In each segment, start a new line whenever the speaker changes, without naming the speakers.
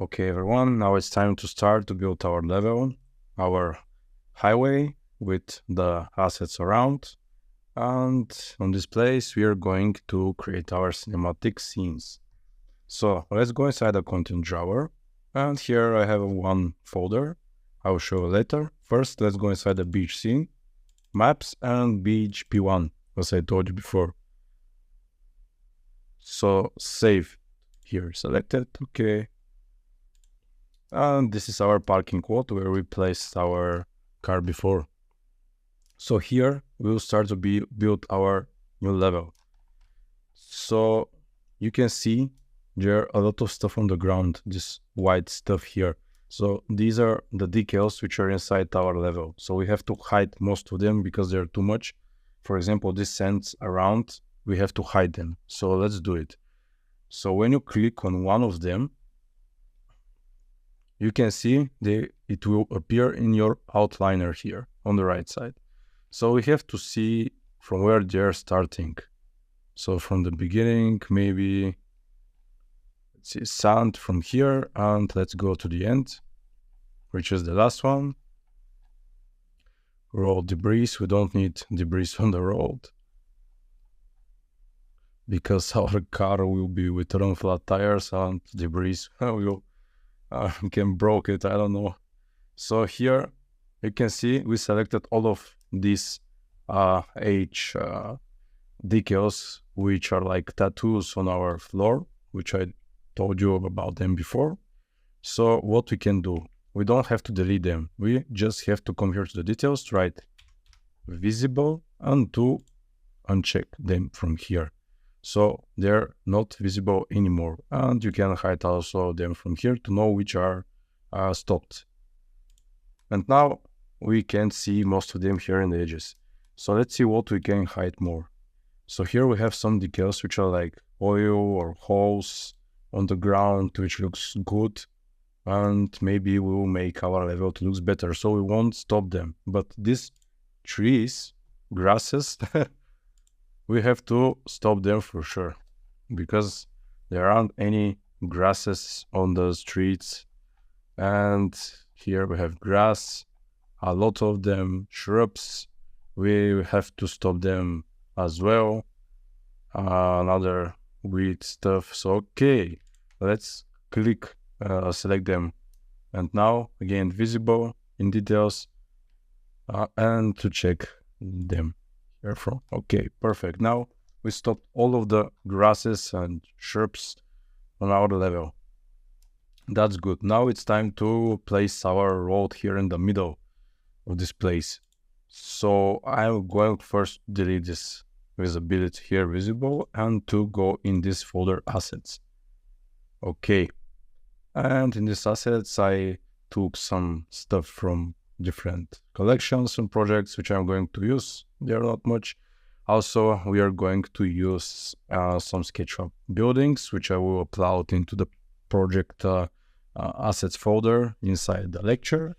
Okay, everyone, now it's time to start to build our level, our highway with the assets around. And on this place, we are going to create our cinematic scenes. So let's go inside the content drawer. And here I have one folder. I will show you later. First, let's go inside the beach scene, maps, and beach P1, as I told you before. So save here, selected, okay. And this is our parking lot where we placed our car before. So here we will start to build our new level. So you can see there are a lot of stuff on the ground, this white stuff here. So these are the decals which are inside our level. So we have to hide most of them because they're too much. For example, these sands around, we have to hide them. So let's do it. So when you click on one of them, you can see it will appear in your outliner here on the right side. So we have to see from where they're starting. So from the beginning, maybe let's see sand from here, and let's go to the end, which is the last one. Road debris. We don't need debris on the road because our car will be with run flat tires and debris will can broke it. I don't know. So here you can see we selected all of these H decals, which are like tattoos on our floor, which I told you about them before. So what we can do, we don't have to delete them. We just have to come here to the details, write visible, and to uncheck them from here. So they're not visible anymore. And you can hide also them from here to know which are stopped. And now we can see most of them here in the edges. So let's see what we can hide more. So here we have some decals which are like oil or holes on the ground, which looks good. And maybe we will make our level to look better. So we won't stop them. But these trees, grasses, we have to stop them for sure, because there aren't any grasses on the streets. And here we have grass, a lot of them, shrubs. We have to stop them as well. Another weird stuff. So okay, let's click, select them. And now again, visible in details, and to check them. From. Okay, perfect. Now we stopped all of the grasses and shrubs on our level. That's good. Now it's time to place our road here in the middle of this place. So I'm going first delete this visibility here, visible, and to go in this folder assets. Okay. And in this assets, I took some stuff from different collections and projects which I'm going to use. They're not much. Also, we are going to use some SketchUp buildings, which I will upload into the project assets folder inside the lecture.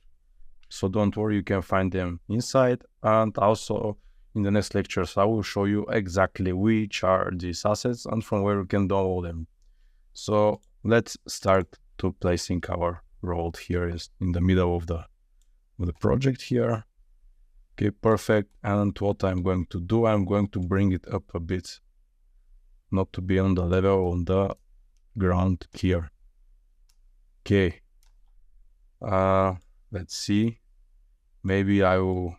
So don't worry, you can find them inside. And also in the next lectures, I will show you exactly which are these assets and from where you can download them. So let's start to placing our road here in the middle of the project here. Okay, perfect. And what I'm going to do, I'm going to bring it up a bit, not to be on the level on the ground here. Okay. Let's see. Maybe I will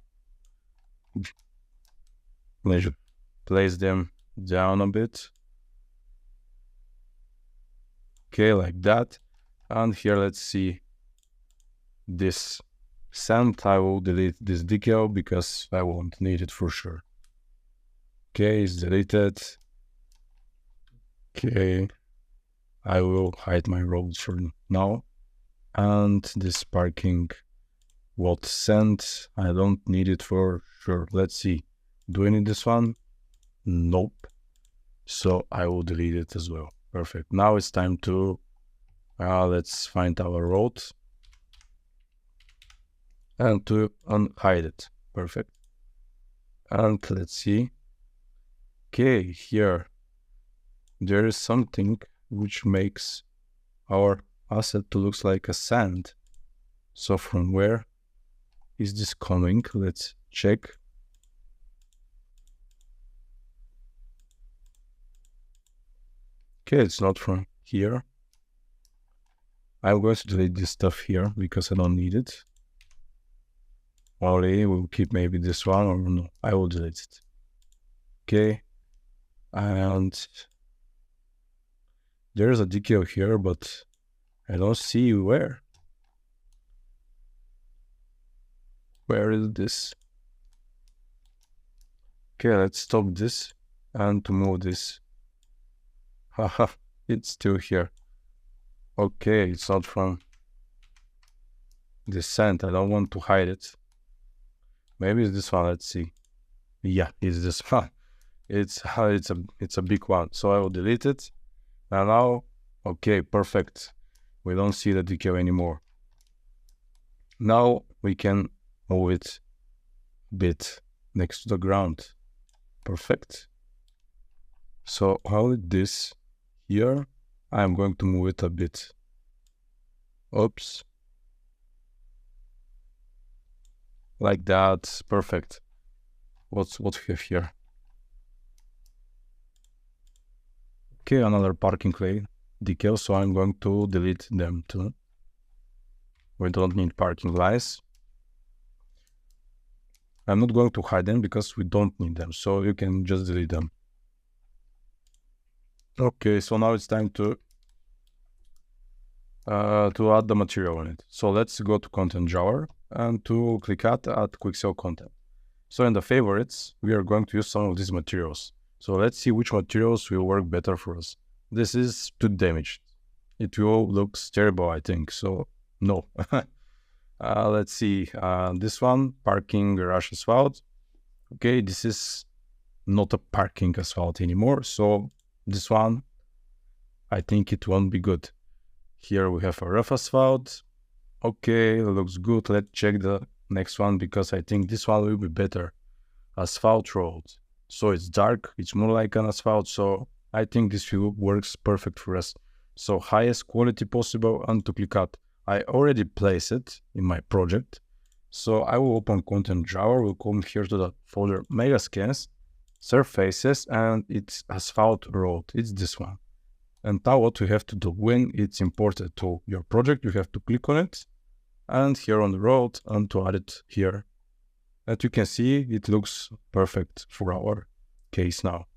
place them down a bit. Okay, like that. And here, let's see this sand. I will delete this decal because I won't need it for sure. Okay, it's deleted. Okay, I will hide my roads for now. And this parking lot sand, I don't need it for sure. Let's see. Do I need this one? Nope. So I will delete it as well. Perfect. Now it's time to let's find our road and to unhide it. Perfect. And let's see. Okay, here there is something which makes our asset to looks like a sand. So from where is this coming? Let's check. Okay, it's not from here. I'm going to delete this stuff here because I don't need it. Only we'll keep maybe this one, or no, I will delete it. Okay, and there's a decal here, but I don't see where. Where is this? Okay, let's stop this and to move this. Haha, it's still here. Okay, it's not from the sand. I don't want to hide it. Maybe it's this one. Let's see. Yeah, it's this one. It's a big one. So I will delete it. And now, okay, perfect. We don't see the decal anymore. Now we can move it a bit next to the ground. Perfect. So how is this here? I'm going to move it a bit. Oops. Like that. Perfect. What we have here? Okay, another parking lane decal, so I'm going to delete them too. We don't need parking lights. I'm not going to hide them because we don't need them, so you can just delete them. Okay, so now it's time to add the material on it. So let's go to content drawer and to click add quick sell content. So in the favorites, we are going to use some of these materials. So let's see which materials will work better for us. This is too damaged. It will look terrible, I think. So no. Let's see. This one, parking garage asphalt. Okay, this is not a parking asphalt anymore. So this one, I think it won't be good. Here we have a rough asphalt. Okay, looks good. Let's check the next one because I think this one will be better. Asphalt road. So it's dark, it's more like an asphalt, so I think this view works perfect for us. So highest quality possible and to click add. I already placed it in my project. So I will open content drawer, we'll come here to the folder Megascans, surfaces, and it's asphalt road, it's this one. And now what we have to do, when it's imported to your project, you have to click on it, and here on the road, and to add it here. As you can see, it looks perfect for our case now.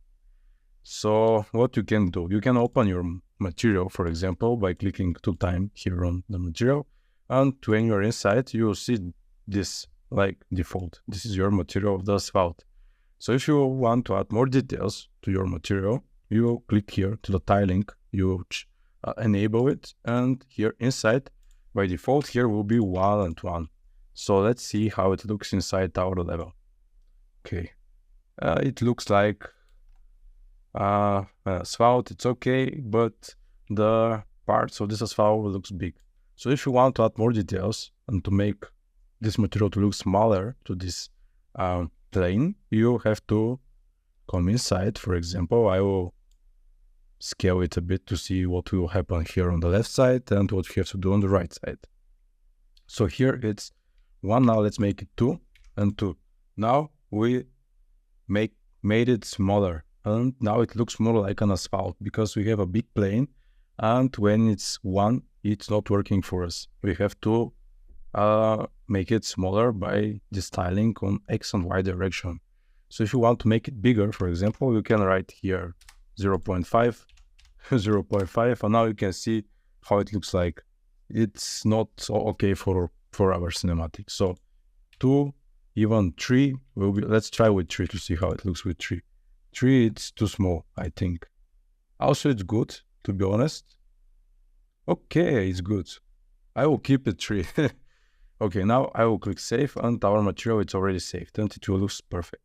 So what you can do, you can open your material, for example, by clicking 2 times here on the material. And when you're inside, you will see this like default. This is your material of the asphalt. So if you want to add more details to your material, you will click here to the tiling, you enable it, and here inside, by default, here will be 1 and 1. So let's see how it looks inside our level. Okay, it looks like asphalt, it's okay, but the parts of this asphalt looks big. So if you want to add more details and to make this material to look smaller to this plane, you have to come inside. For example, I will scale it a bit to see what will happen here on the left side and what we have to do on the right side. So here it's 1, now let's make it 2 and 2. Now we made it smaller, and now it looks more like an asphalt because we have a big plane, and when it's 1, it's not working for us. We have to make it smaller by the styling on X and Y direction. So if you want to make it bigger, for example, you can write here 0.5, 0.5, and now you can see how it looks like. It's not okay for our cinematic. So 2, even 3 will be, let's try with 3 to see how it looks with 3. 3, it's too small, I think. Also, it's good, to be honest. Okay, it's good. I will keep it 3. Okay, now I will click save, and our material is already saved, and it will look perfect.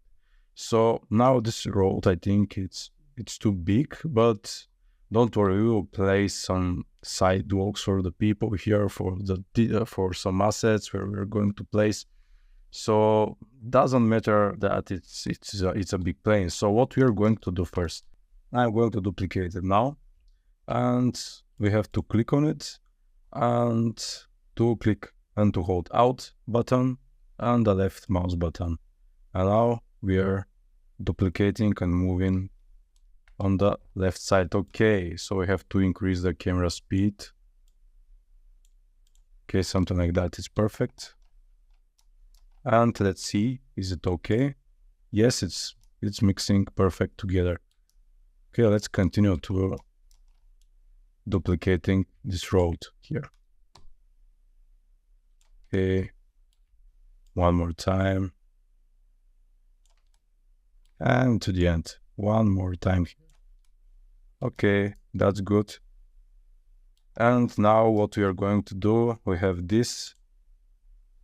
So now this road, I think it's too big, but don't worry, we will place some sidewalks for the people here, for some assets where we're going to place. So doesn't matter that it's a big plane. So what we are going to do first, I'm going to duplicate it now, and we have to click on it and to click and to hold Alt button and the left mouse button. And now we are duplicating and moving on the left side. Okay, so we have to increase the camera speed. Okay, something like that is perfect. And let's see, is it okay? Yes, it's mixing perfect together. Okay, let's continue to duplicating this road here. Okay, one more time. And to the end, one more time here. Okay, that's good. And now what we are going to do, we have this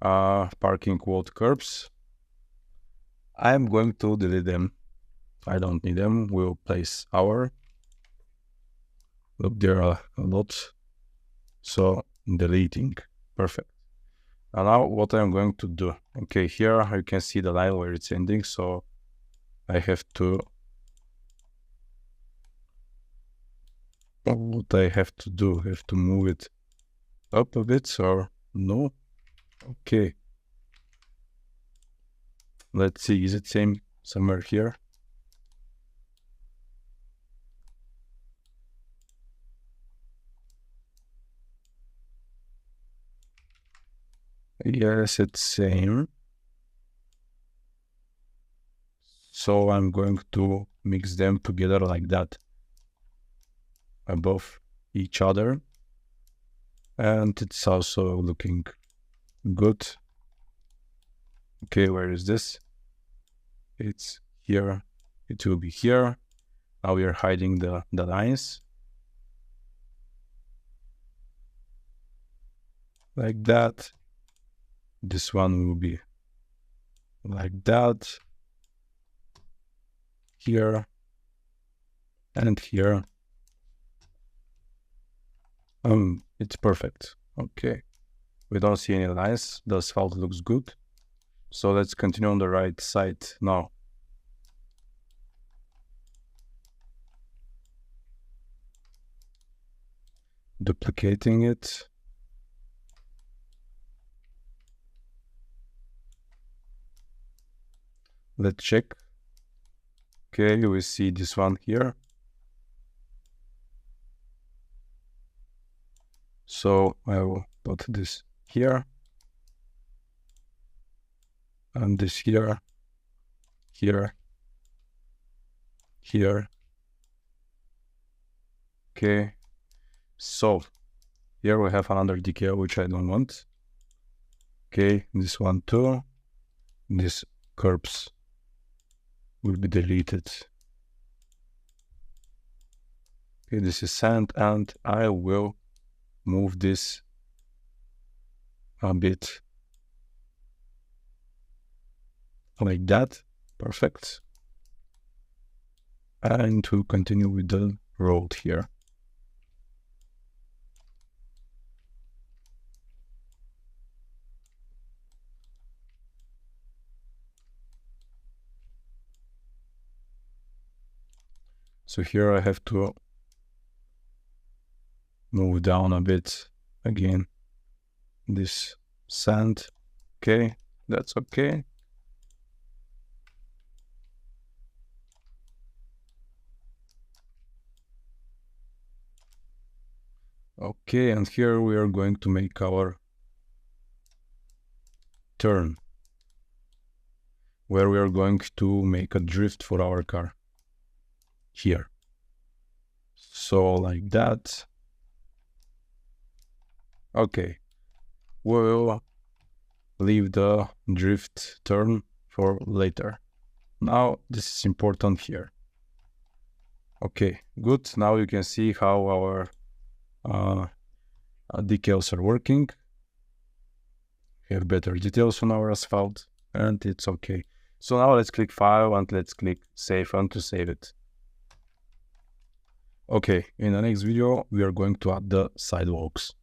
parking wall curbs. I'm going to delete them. I don't need them. We'll place our. Look, there are a lot. So deleting, perfect. And now what I'm going to do, okay, here you can see the line where it's ending. So I have to, what I have to do, I have to move it up a bit or no? Okay. Let's see, is it same somewhere here? Yes, it's same. So I'm going to mix them together like that, above each other. And it's also looking good. Okay, where is this? It's here. It will be here. Now we are hiding the lines. Like that. This one will be like that. Here. And here. It's perfect. Okay. We don't see any lines. The asphalt looks good. So let's continue on the right side now. Duplicating it. Let's check. Okay, we see this one here. So I will put this here. And this here, here, here. Okay. So here we have another decal, which I don't want. Okay, this one too. These curbs will be deleted. Okay, this is sand, and I will move this a bit like that. Perfect. And we'll continue with the road here. So here I have to move down a bit again. This sand. Okay, that's okay. Okay, and here we are going to make our turn, where we are going to make a drift for our car. Here. So like that. Okay. We'll leave the drift turn for later. Now this is important here. Okay, good. Now you can see how our decals are working. We have better details on our asphalt, and it's okay. So now let's click File and let's click Save and to save it. Okay, in the next video, we are going to add the sidewalks.